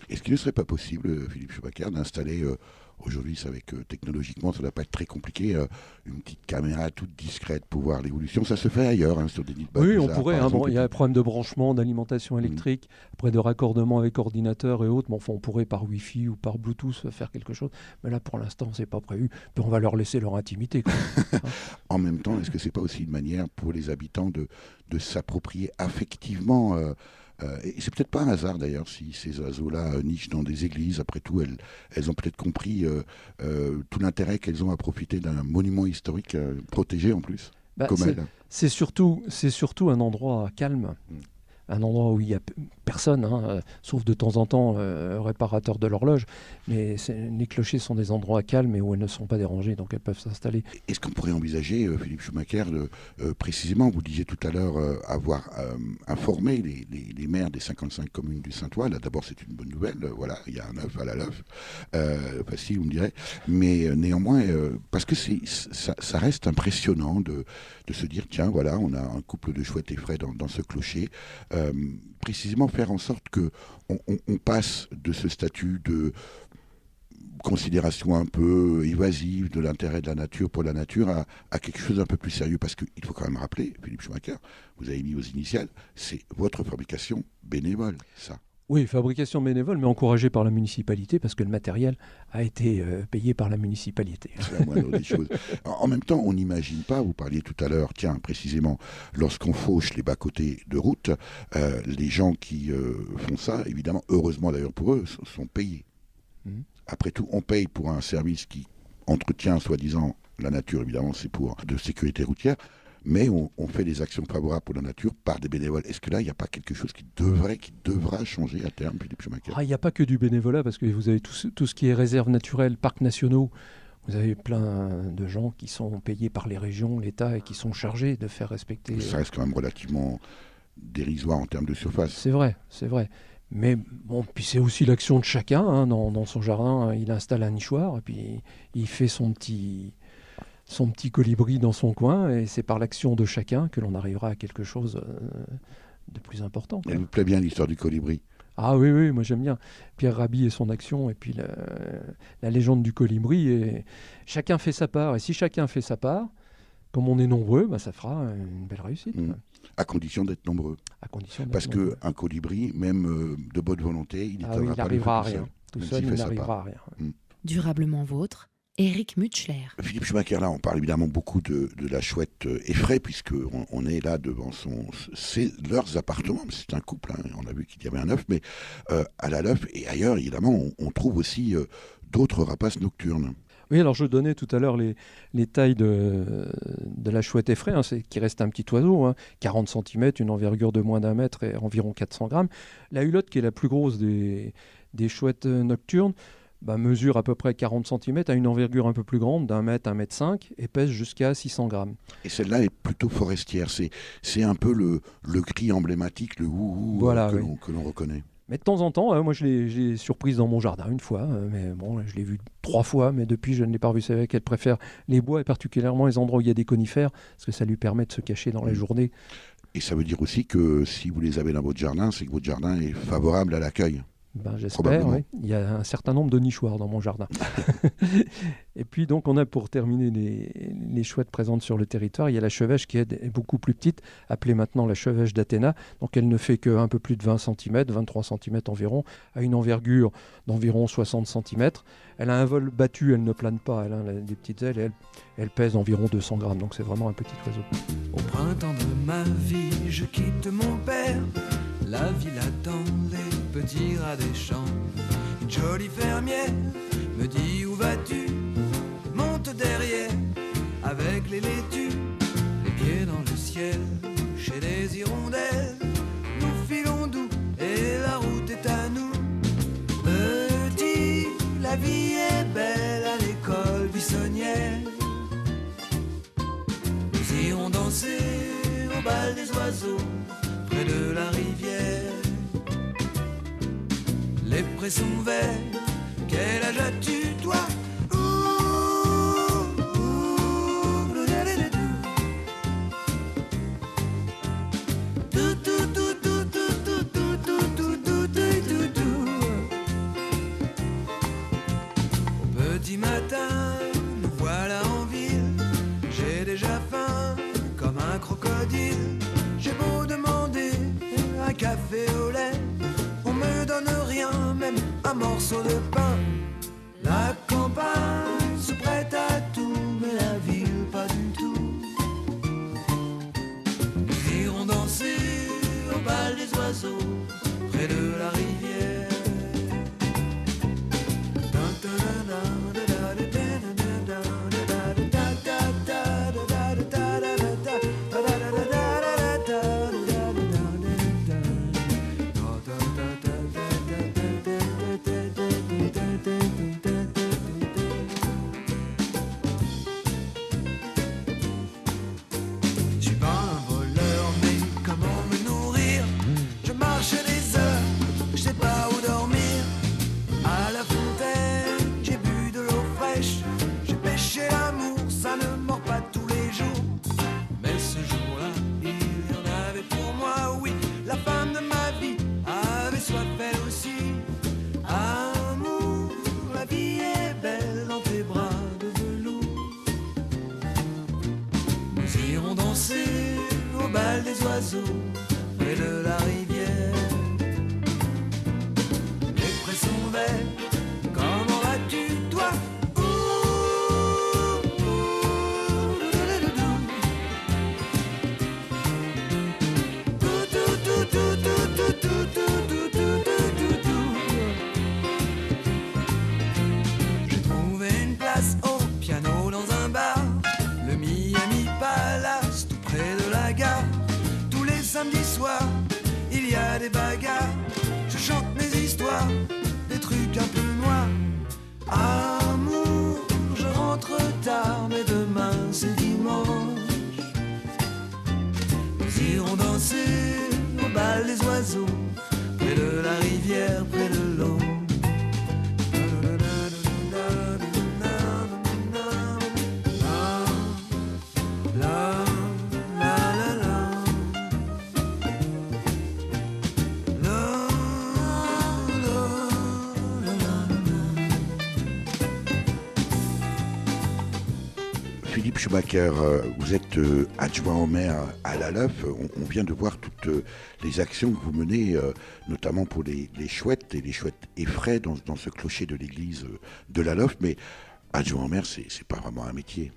Est-ce qu'il ne serait pas possible, Philippe Schumacher, d'installer, aujourd'hui, technologiquement, ça ne va pas être très compliqué, une petite caméra toute discrète pour voir l'évolution? Ça se fait ailleurs, sur des nids de bas. Oui, on pourrait. Il y a un problème de branchement, d'alimentation électrique, après de raccordement avec ordinateur et autres. Mais enfin, on pourrait par Wi-Fi ou par Bluetooth faire quelque chose. Mais là, pour l'instant, ce n'est pas prévu. Puis on va leur laisser leur intimité. En même temps, est-ce que ce n'est pas aussi une manière pour les habitants de s'approprier affectivement et c'est peut-être pas un hasard d'ailleurs si ces oiseaux-là nichent dans des églises. Après tout, elles ont peut-être compris tout l'intérêt qu'elles ont à profiter d'un monument historique protégé en plus, comme elles. C'est surtout un endroit calme. un endroit où il n'y a personne, hein, sauf de temps en temps réparateur de l'horloge. Mais les clochers sont des endroits calmes et où elles ne sont pas dérangées, donc elles peuvent s'installer. Est-ce qu'on pourrait envisager, Philippe Schumacher, précisément, vous disiez tout à l'heure, avoir informé les maires des 55 communes du Saintois. Là, d'abord, c'est une bonne nouvelle. Voilà, il y a un œuf à la LOF. Facile, vous me direz. Mais néanmoins, parce que ça reste impressionnant de se dire, tiens, voilà, on a un couple de chouettes et frais dans ce clocher. Précisément faire en sorte que on passe de ce statut de considération un peu évasive de l'intérêt de la nature pour la nature à quelque chose d'un peu plus sérieux, parce qu'il faut quand même rappeler, Philippe Schumacher, vous avez mis aux initiales, c'est votre fabrication bénévole, ça. Oui, fabrication bénévole, mais encouragée par la municipalité, parce que le matériel a été payé par la municipalité. C'est la moindre des choses. En même temps, on n'imagine pas, vous parliez tout à l'heure, tiens, précisément, lorsqu'on fauche les bas-côtés de route, les gens qui font ça, évidemment, heureusement d'ailleurs pour eux, sont payés. Après tout, on paye pour un service qui entretient, soi-disant, la nature, évidemment, c'est pour de sécurité routière, mais on fait des actions favorables pour la nature par des bénévoles. Est-ce que là, il n'y a pas quelque chose qui devra changer à terme, Philippe Schumacher ? Il n'y a pas que du bénévolat, parce que vous avez tout ce qui est réserves naturelles, parcs nationaux. Vous avez plein de gens qui sont payés par les régions, l'État, et qui sont chargés de faire respecter... Ça reste quand même relativement dérisoire en termes de surface. C'est vrai. Mais bon, puis c'est aussi l'action de chacun, hein, dans son jardin. Il installe un nichoir, et puis il fait son petit colibri dans son coin, et c'est par l'action de chacun que l'on arrivera à quelque chose de plus important. Elle vous plaît bien l'histoire du colibri ? Ah oui, moi j'aime bien. Pierre Rabhi et son action, et puis la légende du colibri. Et chacun fait sa part, et si chacun fait sa part, comme on est nombreux, ça fera une belle réussite. À condition d'être nombreux. Parce qu'un colibri, même de bonne volonté, il n'arrivera à rien. Tout seul, il n'arrivera à rien. Durablement vôtre, Éric Mutschler. Philippe Schumacher, là, on parle évidemment beaucoup de la chouette effraie, puisqu'on est là devant c'est leurs appartements, c'est un couple, hein, on a vu qu'il y avait un œuf, mais à la LOF et ailleurs, évidemment, on trouve aussi d'autres rapaces nocturnes. Oui, alors je donnais tout à l'heure les tailles de la chouette effraie, hein, qui reste un petit oiseau, hein, 40 cm, une envergure de moins d'1 mètre et environ 400 grammes. La hulotte, qui est la plus grosse des chouettes nocturnes, mesure à peu près 40 cm, a une envergure un peu plus grande, d'1 mètre, 1 mètre 5, et pèse jusqu'à 600 grammes. Et celle-là est plutôt forestière, c'est un peu le cri emblématique, le ouh voilà, que l'on reconnaît. Mais de temps en temps, moi je l'ai surprise dans mon jardin une fois, mais bon, je l'ai vue 3 fois, mais depuis je ne l'ai pas revue. C'est vrai qu'elle préfère les bois, et particulièrement les endroits où il y a des conifères, parce que ça lui permet de se cacher dans la journée. Et ça veut dire aussi que si vous les avez dans votre jardin, c'est que votre jardin est favorable à l'accueil. J'espère, oui. Il y a un certain nombre de nichoirs dans mon jardin. Et puis donc on a, pour terminer les chouettes présentes sur le territoire, il y a la chevêche qui est beaucoup plus petite, appelée maintenant la chevêche d'Athéna. Donc elle ne fait qu'un peu plus de 20 cm, 23 cm environ, à une envergure d'environ 60 cm. Elle a un vol battu, elle ne plane pas, elle a des petites ailes, et elle pèse environ 200 grammes, donc c'est vraiment un petit oiseau. Au printemps de ma vie, je quitte mon père. La ville attend les petits rats des champs. Une jolie fermière me dit: où vas-tu? Monte derrière avec les laitues, les pieds dans le ciel, chez les hirondelles. Nous filons doux et la route est à nous. Petit, la vie est belle à l'école buissonnière. Nous irons danser au bal des oiseaux près de la rivière. Les prés sont verts, quel âge as-tu toi? Au petit matin, nous voilà en ville. J'ai déjà faim comme un crocodile. J'ai beau demander un café au lait, on me donne rien, même un morceau de pain. La campagne se prête à tout, mais la ville pas du tout. Nous irons danser au bal des oiseaux près de la rivière. des oiseaux près de la rivière. Les prés sont verts, comment vas-tu toi? J'ai trouvé une place au piano dans un bar, le Miami Palace, tout près de la gare. Tous les samedis soirs, il y a des bagarres. Je chante mes histoires, des trucs un peu noirs. Amour, je rentre tard, mais demain c'est dimanche. Nous irons danser au bal des oiseaux, près de la rivière, près de l'eau. Philippe Schumacher, vous êtes adjoint au maire à la LOEF. On vient de voir toutes les actions que vous menez, notamment pour les chouettes et les chouettes effraies dans ce clocher de l'église de la LOEF. Mais adjoint au maire, c'est pas vraiment un métier.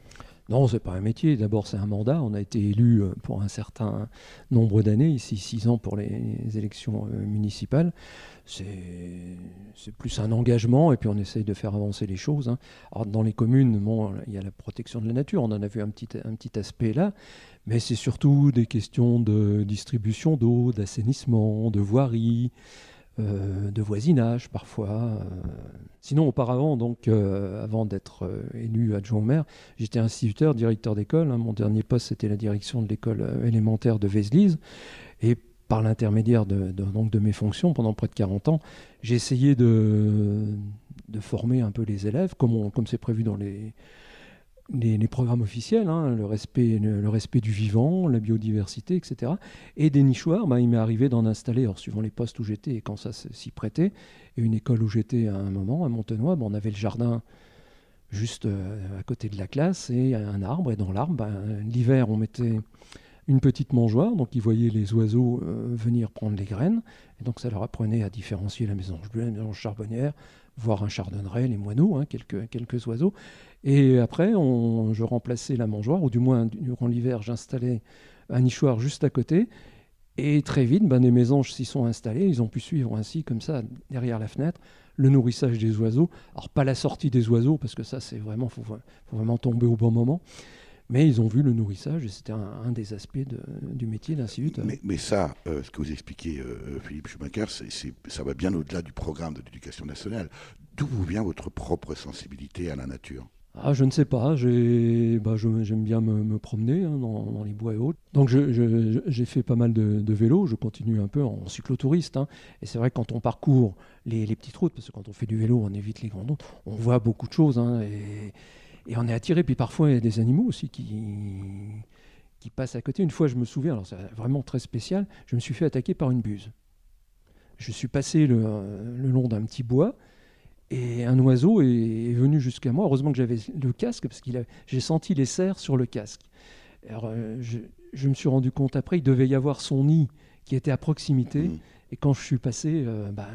Non, c'est pas un métier. D'abord, c'est un mandat. On a été élu pour un certain nombre d'années, ici 6 ans pour les élections municipales. C'est plus un engagement et puis on essaye de faire avancer les choses. Hein. Alors, dans les communes, bon, il y a la protection de la nature. On en a vu un petit aspect là. Mais c'est surtout des questions de distribution d'eau, d'assainissement, de voirie, de voisinage parfois. Sinon, auparavant, donc, avant d'être élu adjoint au maire, j'étais instituteur, directeur d'école. Hein. Mon dernier poste, c'était la direction de l'école élémentaire de Vézelise. Et par l'intermédiaire donc de mes fonctions, pendant près de 40 ans, j'ai essayé de former un peu les élèves, comme c'est prévu dans les programmes officiels, hein, le respect du vivant, la biodiversité, etc. Et des nichoirs, il m'est arrivé d'en installer, suivant les postes où j'étais et quand ça s'y prêtait. Et une école où j'étais à un moment, à Montenoy, on avait le jardin juste à côté de la classe et un arbre. Et dans l'arbre, l'hiver, on mettait une petite mangeoire, donc ils voyaient les oiseaux venir prendre les graines. Et donc ça leur apprenait à différencier la mésange bleue, la mésange charbonnière, voire un chardonneret, les moineaux, hein, quelques oiseaux. Et après, je remplaçais la mangeoire, ou du moins, durant l'hiver, j'installais un nichoir juste à côté. Et très vite, les mésanges s'y sont installés. Ils ont pu suivre ainsi, comme ça, derrière la fenêtre, le nourrissage des oiseaux. Alors, pas la sortie des oiseaux, parce que ça, c'est vraiment, faut vraiment tomber au bon moment. Mais ils ont vu le nourrissage, et c'était un des aspects du métier d'instituteur. Mais ça, ce que vous expliquez, Philippe Schumacher, ça va bien au-delà du programme de l'éducation nationale. D'où vous vient votre propre sensibilité à la nature ? Je ne sais pas, j'aime bien me promener dans les bois et autres. Donc j'ai fait pas mal de vélo, je continue un peu en cyclotouriste. Hein. Et c'est vrai que quand on parcourt les petites routes, parce que quand on fait du vélo, on évite les grandes routes, on voit beaucoup de choses. Hein, et on est attiré, puis parfois il y a des animaux aussi qui passent à côté. Une fois, je me souviens, alors c'est vraiment très spécial, je me suis fait attaquer par une buse. Je suis passé le long d'un petit bois, et un oiseau est venu jusqu'à moi. Heureusement que j'avais le casque, parce que j'ai senti les serres sur le casque. Alors, je me suis rendu compte après, il devait y avoir son nid qui était à proximité. Et quand je suis passé,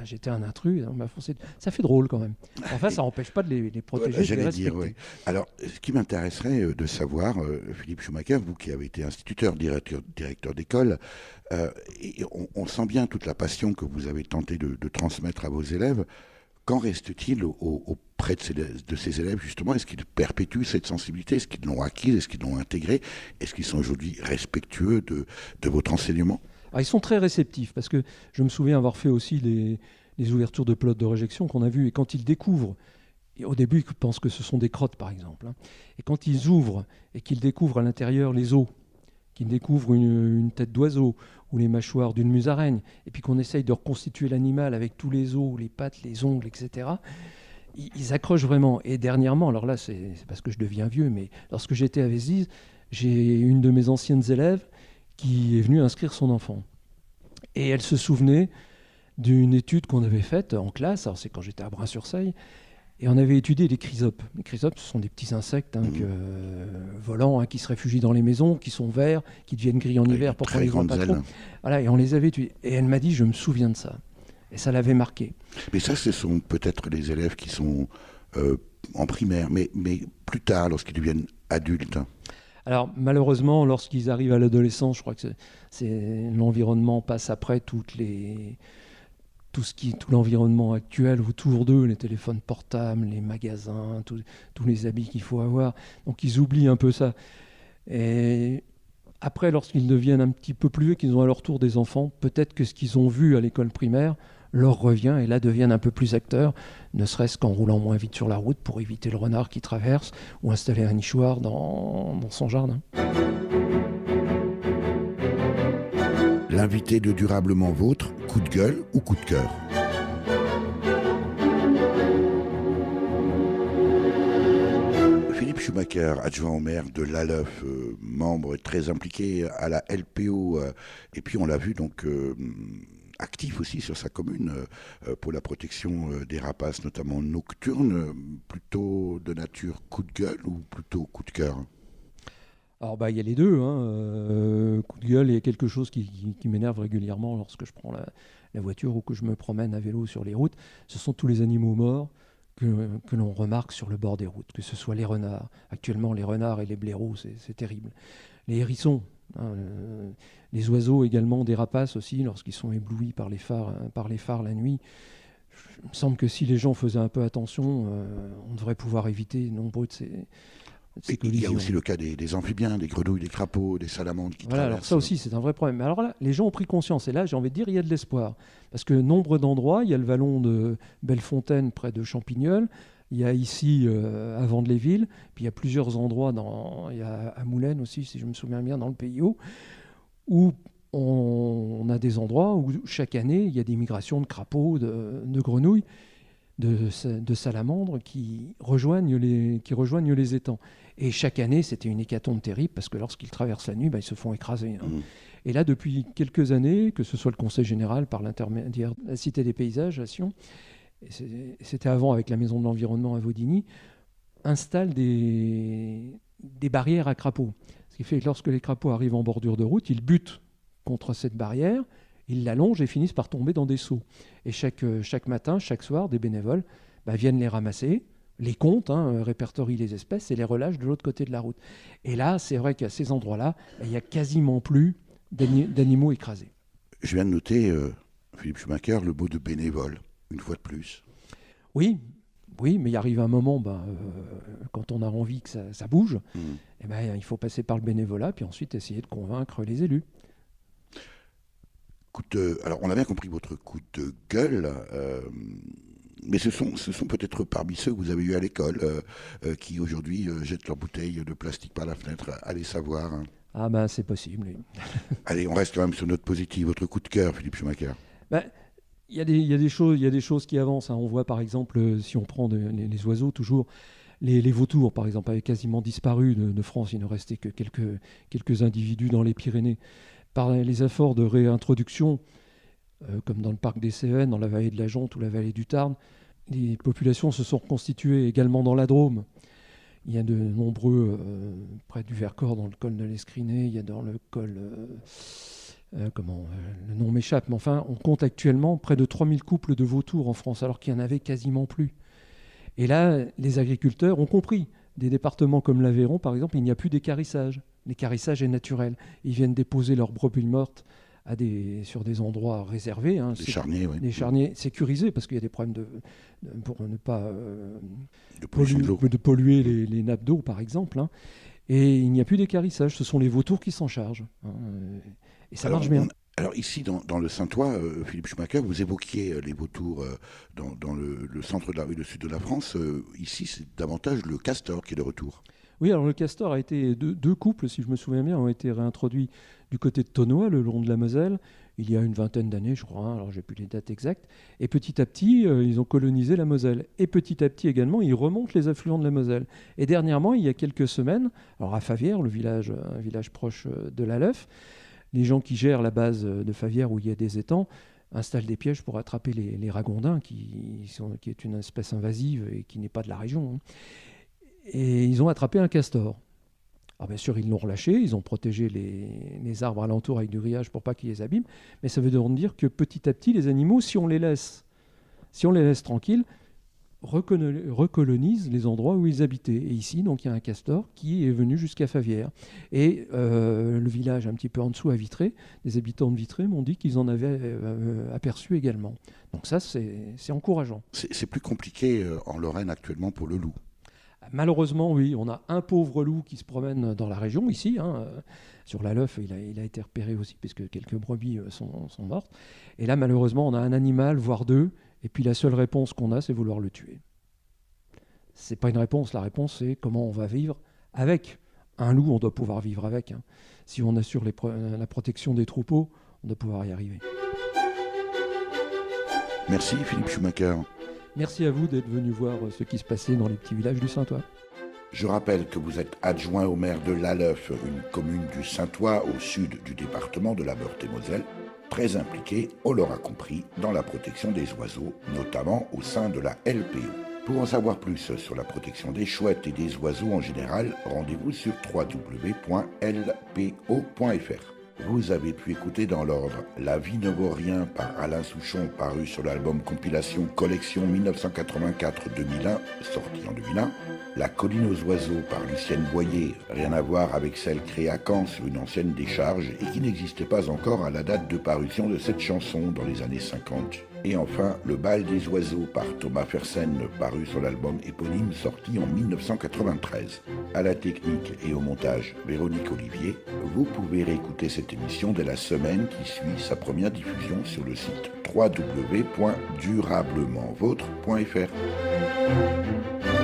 j'étais un intrus. On m'a foncé. Ça fait drôle quand même. Enfin, ça n'empêche pas de les protéger, de les respecter. Oui. Alors, ce qui m'intéresserait de savoir, Philippe Schumacher, vous qui avez été instituteur, directeur d'école, et on sent bien toute la passion que vous avez tenté de transmettre à vos élèves. Qu'en reste-t-il auprès de ces élèves, justement? Est-ce qu'ils perpétuent cette sensibilité? Est-ce qu'ils l'ont acquise? Est-ce qu'ils l'ont intégrée? Est-ce qu'ils sont aujourd'hui respectueux de votre enseignement? Alors, ils sont très réceptifs, parce que je me souviens avoir fait aussi les ouvertures de pelotes de réjection qu'on a vues. Et quand ils découvrent, et au début, ils pensent que ce sont des crottes, par exemple. Hein, et quand ils ouvrent et qu'ils découvrent à l'intérieur les os, qu'ils découvrent une tête d'oiseau ou les mâchoires d'une musaraigne, et puis qu'on essaye de reconstituer l'animal avec tous les os, les pattes, les ongles, etc., ils accrochent vraiment. Et dernièrement, alors là, c'est parce que je deviens vieux, mais lorsque j'étais à Vézelise, j'ai une de mes anciennes élèves qui est venue inscrire son enfant. Et elle se souvenait d'une étude qu'on avait faite en classe, alors c'est quand j'étais à Brin-sur-Seille, Et on avait étudié les chrysopes. Les chrysopes, ce sont des petits insectes volants qui se réfugient dans les maisons, qui sont verts, qui deviennent gris en hiver pour qu'on les voit pas trop. Voilà, et on les avait étudiés. Et elle m'a dit, je me souviens de ça. Et ça l'avait marqué. Mais ça, ce sont peut-être les élèves qui sont en primaire, mais plus tard, lorsqu'ils deviennent adultes. Alors malheureusement, lorsqu'ils arrivent à l'adolescence, je crois que l'environnement passe après tout l'environnement actuel autour d'eux, les téléphones portables, les magasins, tous les habits qu'il faut avoir. Donc ils oublient un peu ça. Et après, lorsqu'ils deviennent un petit peu plus vieux, qu'ils ont à leur tour des enfants, peut-être que ce qu'ils ont vu à l'école primaire leur revient et là deviennent un peu plus acteurs, ne serait-ce qu'en roulant moins vite sur la route pour éviter le renard qui traverse ou installer un nichoir dans son jardin. L'invité de Durablement Vôtre, coup de gueule ou coup de cœur? Philippe Schumacher, adjoint au maire de l'Aleuf, membre très impliqué à la LPO, et puis on l'a vu donc actif aussi sur sa commune pour la protection des rapaces, notamment nocturnes, plutôt de nature coup de gueule ou plutôt coup de cœur? Alors il y a les deux. Coup de gueule, il y a quelque chose qui m'énerve régulièrement lorsque je prends la voiture ou que je me promène à vélo sur les routes. Ce sont tous les animaux morts que l'on remarque sur le bord des routes, que ce soit les renards. Actuellement, les renards et les blaireaux, c'est terrible. Les hérissons, les oiseaux également, des rapaces aussi, lorsqu'ils sont éblouis par les phares la nuit. Il me semble que si les gens faisaient un peu attention, on devrait pouvoir éviter nombreux de ces collisions. Il y a aussi le cas des amphibiens, des grenouilles, des crapauds, des salamandres qui traversent. Alors ça aussi, c'est un vrai problème. Mais alors là, les gens ont pris conscience. Et là, j'ai envie de dire, il y a de l'espoir. Parce que nombre d'endroits, il y a le vallon de Bellefontaine, près de Champignol. Il y a ici, à Vandeville. Puis il y a plusieurs endroits, il y a à Moulins aussi, si je me souviens bien, dans le Pays Haut, où on a des endroits où chaque année, il y a des migrations de crapauds, de grenouilles, de salamandres qui rejoignent les étangs. Et chaque année, c'était une hécatombe terrible parce que lorsqu'ils traversent la nuit, ils se font écraser. Et là, depuis quelques années, que ce soit le Conseil général par l'intermédiaire de la Cité des Paysages à Sion, et c'était avant avec la Maison de l'Environnement à Vaudigny, installe des barrières à crapauds. Ce qui fait que lorsque les crapauds arrivent en bordure de route, ils butent contre cette barrière, ils l'allongent et finissent par tomber dans des seaux. Et chaque matin, chaque soir, des bénévoles viennent les ramasser, les comptent, répertorient les espèces et les relâchent de l'autre côté de la route. Et là, c'est vrai qu'à ces endroits-là, il n'y a quasiment plus d'animaux écrasés. Je viens de noter, Philippe Schumacher, le mot de bénévole, une fois de plus. Oui, mais il arrive un moment, quand on a envie que ça bouge, il faut passer par le bénévolat, puis ensuite essayer de convaincre les élus. Alors, on a bien compris votre coup de gueule, mais ce sont peut-être parmi ceux que vous avez eus à l'école qui aujourd'hui jettent leurs bouteilles de plastique par la fenêtre. Allez savoir. Ah c'est possible. Oui. Allez, on reste quand même sur notre positive. Votre coup de cœur, Philippe Schumacher. Il y a des choses qui avancent. On voit par exemple, si on prend les oiseaux, toujours les vautours, par exemple, avaient quasiment disparu de France. Il ne restait que quelques individus dans les Pyrénées. Par les efforts de réintroduction, comme dans le parc des Cévennes, dans la vallée de la Jonte ou la vallée du Tarn, les populations se sont reconstituées également dans la Drôme. Il y a de nombreux, près du Vercors, dans le col de l'Escriné, il y a dans le col... le nom m'échappe, mais enfin, on compte actuellement près de 3000 couples de vautours en France, alors qu'il n'y en avait quasiment plus. Et là, les agriculteurs ont compris. Des départements comme l'Aveyron, par exemple, il n'y a plus d'équarrissage. L'équarrissage est naturel. Ils viennent déposer leurs brebis mortes sur des endroits réservés. Des charniers, oui. Des charniers sécurisés, parce qu'il y a des problèmes pour ne pas de polluer les nappes d'eau, par exemple. Et il n'y a plus d'équarrissage. Ce sont les vautours qui s'en chargent. Et ça marche bien. Alors ici, dans le Saintois, Philippe Schumacher, vous évoquiez les vautours dans le centre de la rue, le sud de la France. Ici, c'est davantage le castor qui est de retour. Oui, alors le castor a été... Deux couples, si je me souviens bien, ont été réintroduits du côté de Thonois, le long de la Moselle, il y a une vingtaine d'années, je crois, alors j'ai plus les dates exactes. Et petit à petit, ils ont colonisé la Moselle. Et petit à petit également, ils remontent les affluents de la Moselle. Et dernièrement, il y a quelques semaines, alors à Favières, un village proche de l'Aleuf, les gens qui gèrent la base de Favières où il y a des étangs installent des pièges pour attraper les ragondins, qui est une espèce invasive et qui n'est pas de la région. Hein. Et ils ont attrapé un castor. Alors bien sûr, ils l'ont relâché, ils ont protégé les arbres alentours avec du grillage pour pas qu'ils les abîment, mais ça veut donc dire que petit à petit, les animaux, si on les laisse tranquilles, recolonisent les endroits où ils habitaient. Et ici, donc, il y a un castor qui est venu jusqu'à Favières. Et le village un petit peu en dessous à Vitré, les habitants de Vitré m'ont dit qu'ils en avaient aperçu également. Donc ça, c'est encourageant. C'est plus compliqué en Lorraine actuellement pour le loup. Malheureusement, oui, on a un pauvre loup qui se promène dans la région, ici, sur la Leuf, il a été repéré aussi, puisque quelques brebis sont mortes. Et là, malheureusement, on a un animal, voire deux, et puis la seule réponse qu'on a, c'est vouloir le tuer. C'est pas une réponse, la réponse, c'est comment on va vivre avec. Un loup, on doit pouvoir vivre avec. Hein. Si on assure la protection des troupeaux, on doit pouvoir y arriver. Merci Philippe Schumacher. Merci à vous d'être venu voir ce qui se passait dans les petits villages du Saintois. Je rappelle que vous êtes adjoint au maire de Lalleuf, une commune du Saintois au sud du département de la Meurthe-et-Moselle, très impliqué, on l'aura compris, dans la protection des oiseaux, notamment au sein de la LPO. Pour en savoir plus sur la protection des chouettes et des oiseaux en général, rendez-vous sur www.lpo.fr. Vous avez pu écouter dans l'ordre La vie ne vaut rien par Alain Souchon, paru sur l'album compilation Collection 1984-2001, sorti en 2001. La colline aux oiseaux par Lucienne Boyer, rien à voir avec celle créée à Caen sur une ancienne décharge et qui n'existait pas encore à la date de parution de cette chanson dans les années 50. Et enfin, Le bal des oiseaux par Thomas Fersen, paru sur l'album éponyme sorti en 1993. À la technique et au montage, Véronique Olivier. Vous pouvez réécouter cette émission dès la semaine qui suit sa première diffusion sur le site www.durablementvôtre.fr.